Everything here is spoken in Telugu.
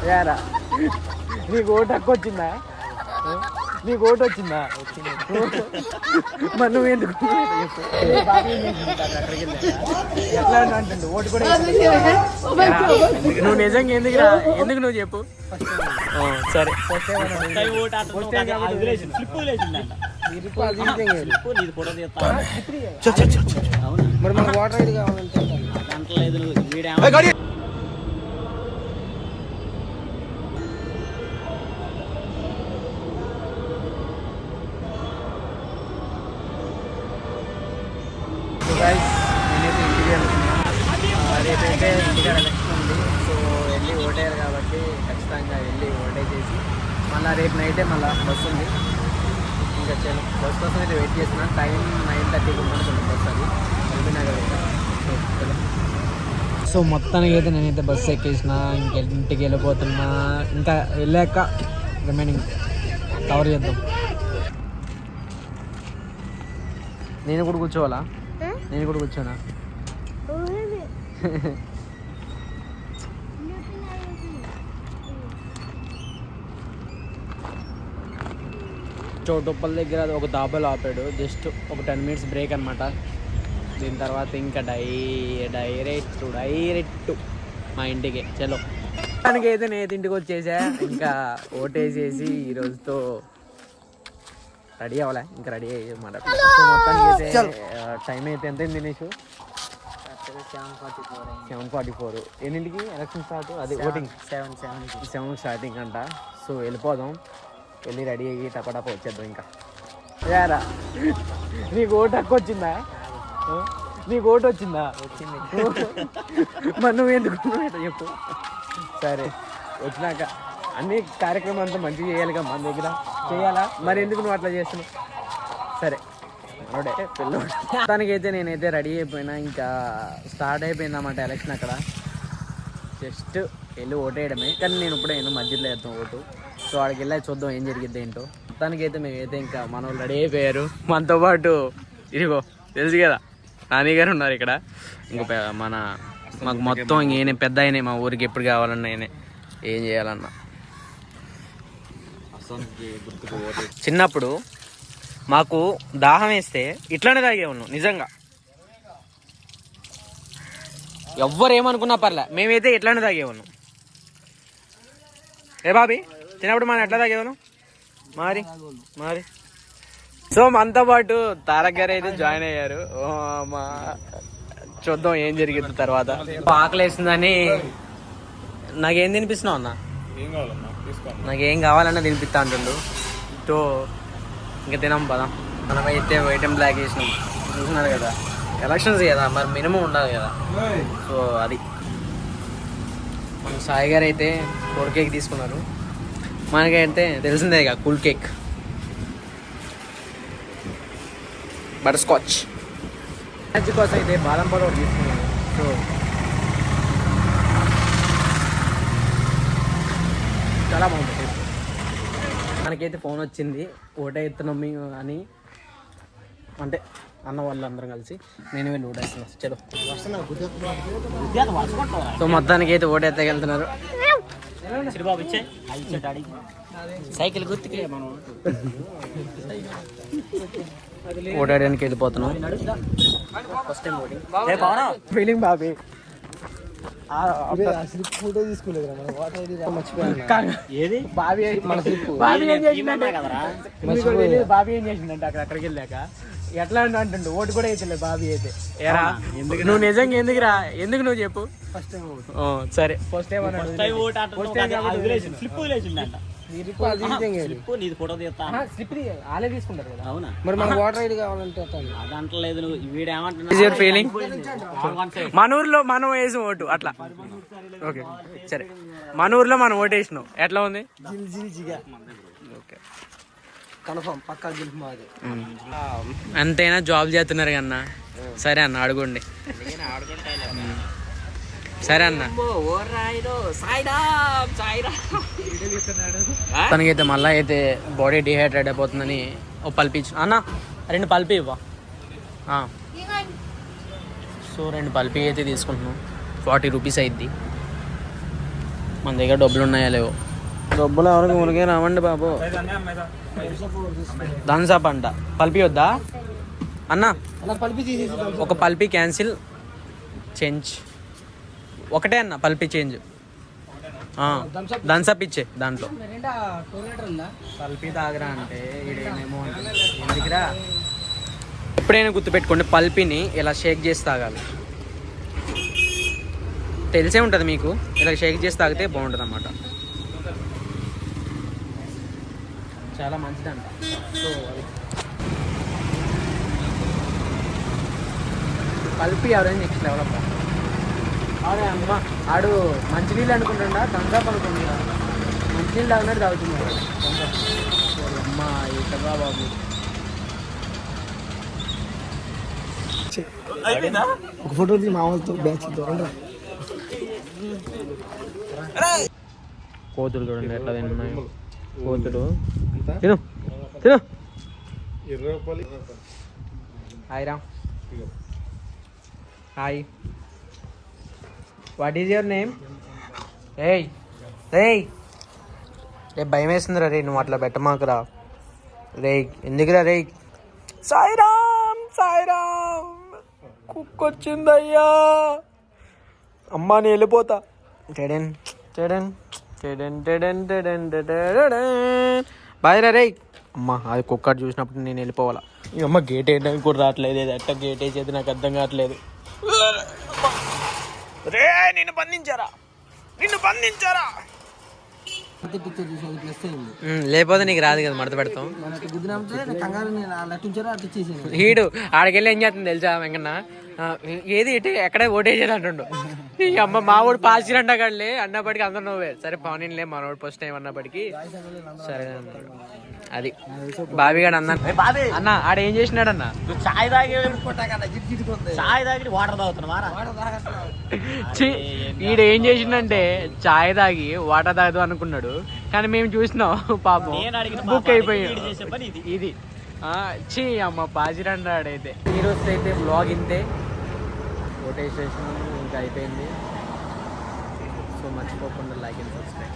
యారా నీకు ఓటు హక్కు వచ్చిందా? నీకు ఓటు వచ్చిందా? మరి నువ్వు ఎందుకు ఎట్లా అంటుండు ఓటు కూడా నువ్వు నిజంగా ఎందుకు నువ్వు చెప్పు. సరే మరి మనకు వాటర్ ఐడి కావాలంటే నేనైతే ఇంటికి వెళ్తున్నాను. రేపైతే ఇంటికాడ ఎలక్షన్ ఉంది. సో వెళ్ళి ఓటేయాలి కాబట్టి ఖచ్చితంగా వెళ్ళి ఓటే చేసి మళ్ళీ రేపు నైటే మళ్ళీ బస్సు ఉంది. ఇంకా చలో బస్ కోసం అయితే వెయిట్ చేస్తున్నాను. టైం 9:30 కొంచెం బస్ అది వెళ్ళినగర్. సో మొత్తానికి అయితే నేనైతే బస్సు ఎక్కేసిన. ఇంటికి వెళ్ళిపోతున్నా. ఇంకా వెళ్ళాక రిమైనింగ్ కవర్ చేద్దాం. నేను కూడా కూర్చోవాలా? నేను కూడా కూర్చోనా? చోటుప్పల్ దగ్గర ఒక దాబాలో ఆపాడు. జస్ట్ ఒక 10 minutes బ్రేక్ అనమాట. దీని తర్వాత ఇంకా డైరెక్ట్ మా ఇంటికి. చలో దానికైతే నేను ఇంటికి వచ్చేసా. ఇంకా ఓటేసేసి ఈరోజుతో రెడీ అవ్వలే. ఇంకా రెడీ అయ్యమాట. మొత్తానికి అయితే టైం అయితే ఎంత దినేష్? 7:44. ఎన్నింటికి ఎలక్షన్ స్టార్ట్? అదే ఓటింగ్ 7 స్టార్టింగ్ అంట. సో వెళ్ళిపోదాం. వెళ్ళి రెడీ అయ్యి టపటప వచ్చేద్దాం. ఇంకా యారా నీకు ఓటు హక్కు వచ్చిందా? నీకు ఓటు వచ్చిందా? వచ్చింది. మరి నువ్వు ఎందుకు చెప్పు. సరే వచ్చినాక అన్ని కార్యక్రమం అంతా మంచిగా చేయాలిగా మన దగ్గర. చేయాలా? మరి ఎందుకు నువ్వు అట్లా చేస్తున్నావు? సరే మనోడే పిల్లోడు. మొత్తానికైతే నేనైతే రెడీ అయిపోయినా. ఇంకా స్టార్ట్ అయిపోయిందన్నమాట ఎలక్షన్. అక్కడ జస్ట్ వెళ్ళి ఓటేయడమే. కానీ నేను ఇప్పుడే మధ్యలో వేద్దాం ఓటు. సో అక్కడికి వెళ్ళి చూద్దాం ఏం జరిగిద్ది ఏంటో. మొత్తానికైతే మేమైతే ఇంకా మన వాళ్ళు రెడీ అయిపోయారు. మనతో పాటు ఇదిగో తెలుసు కదా నాని గారు ఉన్నారు ఇక్కడ. ఇంకా మాకు మొత్తం ఈయన పెద్ద అయినాయి. మా ఊరికి ఎప్పుడు కావాలన్నా ఈయన ఏం చేయాలన్నా. చిన్నప్పుడు మాకు దాహం వేస్తే ఇట్లానే తాగేవాళ్ళం. నిజంగా ఎవ్వరు ఏమనుకున్నా పర్లే, మేమైతే ఇట్లానే తాగేవాళ్ళం. ఏ బాబీ చిన్నప్పుడు మనం ఎట్లా తాగేవాళ్ళం మరి. సో మనతో పాటు తారక్ గారు అయితే జాయిన్ అయ్యారు. మా చూద్దాం ఏం జరిగింది తర్వాత. ఆకలి వేసిందని నాకేం తినిపిస్తున్నావు అన్న? నాకేం కావాలన్నా తినిపిస్తా అంటుండు. సో ఇంకా తినాం పదా. మనమైతే వైట్ అండ్ బ్లాక్ వేసినాం. చూస్తున్నారు కదా ఎలక్షన్స్ కదా, మరి మినిమం ఉండాలి కదా. సో అది మన సాయి గారు అయితే కోర్ కేక్ తీసుకున్నారు. మనకైతే తెలిసిందే ఇక cool cake, butter scotch. Energy కోసం అయితే బాదం పాలు ఒకటి తీసుకున్నాను. సో చాలా బాగుంటుంది. మనకైతే ఫోన్ వచ్చింది ఓటే ఎత్తున్నాం అని, అంటే అన్న వాళ్ళు అందరం కలిసి నేను వెళ్ళి ఓటేస్తున్నాను. చలో సో మొత్తానికి అయితే ఓటు ఎత్తగలుగుతున్నారు. సైకిల్ గుర్తుకే మనం ఓటాడడానికి వెళ్ళిపోతున్నాం. First time voting feeling Bobby. Photo తీసుకోలేదు బాబీ ఏం చేసిందంటే అక్కడికి వెళ్ళాక ఎట్లా అంటుండు ఓటు కూడా అయితే బాబీ అయితే. ఏరా నువ్వు నిజంగా ఎందుకు నువ్వు చెప్పు. ఫస్ట్ టైం సరే ఫస్ట్ టైం వాళ్ళే తీసుకుంటారు కదా. అవునా? మరి మన వాటర్ ఐడి కావాలంటే ఫీలింగ్ మన ఊర్లో మనం వేసాం ఓటు అట్లా. ఓకే సరే మన ఊర్లో మనం ఓటు వేసినాం. ఎట్లా ఉంది? ఓకే కన్ఫర్మ్ పక్కా గెలుపు మాది. అంతైనా జాబ్ చేస్తున్నారు కన్నా. సరే అన్న అడుగుండి. సరే అన్న. తనకైతే మళ్ళీ అయితే బాడీ డిహైడ్రేట్ అయిపోతుందని ఓ పల్పి అన్న 2 పల్పి ఇవ్వ. సో 2 పల్పి అయితే తీసుకుంటున్నాం. 40 రూపీస్ అయిద్ది. మన దగ్గర డబ్బులు ఉన్నాయా లేవు? డబ్బులు ఎవరికి ఊరికే రావండి బాబు. థమ్స్అప్ అంట. పల్పి వద్దా అన్న? ఒక పల్పి క్యాన్సిల్, చేంజ్ ఒకటే అన్న. పల్పి చేంజ్, థమ్స్అప్ ఇచ్చే. దాంట్లో పల్పి తాగరా అంటే ఇడేమేమో ఎందుకురా. ఎప్పుడైనా గుర్తుపెట్టుకోండి, పల్పిని ఇలా షేక్ చేసి తాగాలి. తెలిసే ఉంటుంది మీకు, ఇలా షేక్ చేసి తాగితే బాగుంటుంది అన్నమాట. చాలా మంచిదంట. సో అది పల్పి ఎవరైనా నెక్స్ట్ లెవెల్ అబ్బా. అరే అమ్మ, ఆడు మంచినీళ్ళు అనుకుంటుండా, థమ్స్అప్ అనుకుంటున్నా. మంచినీళ్ళు తాగినట్టు తాగుతున్నాడు అమ్మ. ఇక్కడ బాబు ఒక ఫోటో మా వాళ్ళతో బ్యాచ్ కోతులు చూడండి ఎట్లా తిన్నాయి. కోతులు తిను తిను. Hi Ram. Hi, what is your name? ఏయ్ రేయ్, రే భయం వేస్తుందిరా రే, నువ్వు అట్లా పెట్టమాకురా రే. ఎందుకురా రే? సాయిరామ్ సాయిరామ్, కుక్కొచ్చిందయ్యా. అమ్మా నేను వెళ్ళిపోతా. టెడెన్ టెడెన్ టెడెన్ టెడెన్ టెడెన్ టెడెన్. బాయ్ రా రే. అమ్మ అది కుక్క చూసినప్పుడు నేను వెళ్ళిపోవాలా. ఈ అమ్మ గేట్ వేయడానికి కూడా రావట్లేదు. ఇది ఎట్ట గేట్ వేసేది నాకు అర్థం కావట్లేదు. రే నిన్ను బంధించారా, నిన్ను బంధించారా. లేకపోతే నీకు రాదు కదా, మడత పెడతాం. హీడు ఆడికెళ్ళి ఏం చేస్తుంది తెలుసా వెంకన్న? ఏది ఇటు ఎక్కడే ఓటేసేది అంటుండు. ఈ అమ్మ మా వాడు పాస్ చేయరంటగాళ్ళే అన్నప్పటికీ అందరు నువ్వే. సరే పవన్లే మనోడు ఫస్ట్ టైం అన్నప్పటికీ సరే అది. బాబీగాడు అన్న అన్న ఆడ ఏం చేసినాడు అన్న? చాయ్ తాగి చాయ్ తాగి వాటర్ తాగుతున్నా. ఈడ ఏం చేసిండంటే చాయ్ తాగి వాటర్ తాగదు అనుకున్నాడు, కానీ మేము చూసినాం పాపం బుక్ అయిపోయాడు. ఇది చీ అమ్మ పాజిరండి ఆడైతే. ఈరోజు అయితే బ్లాగ్ ఇంతే, ఓటేసేషన్ ఇంకా అయిపోయింది. సో మర్చిపోకుండా లైక్ అండ్ సబ్స్క్రైబ్.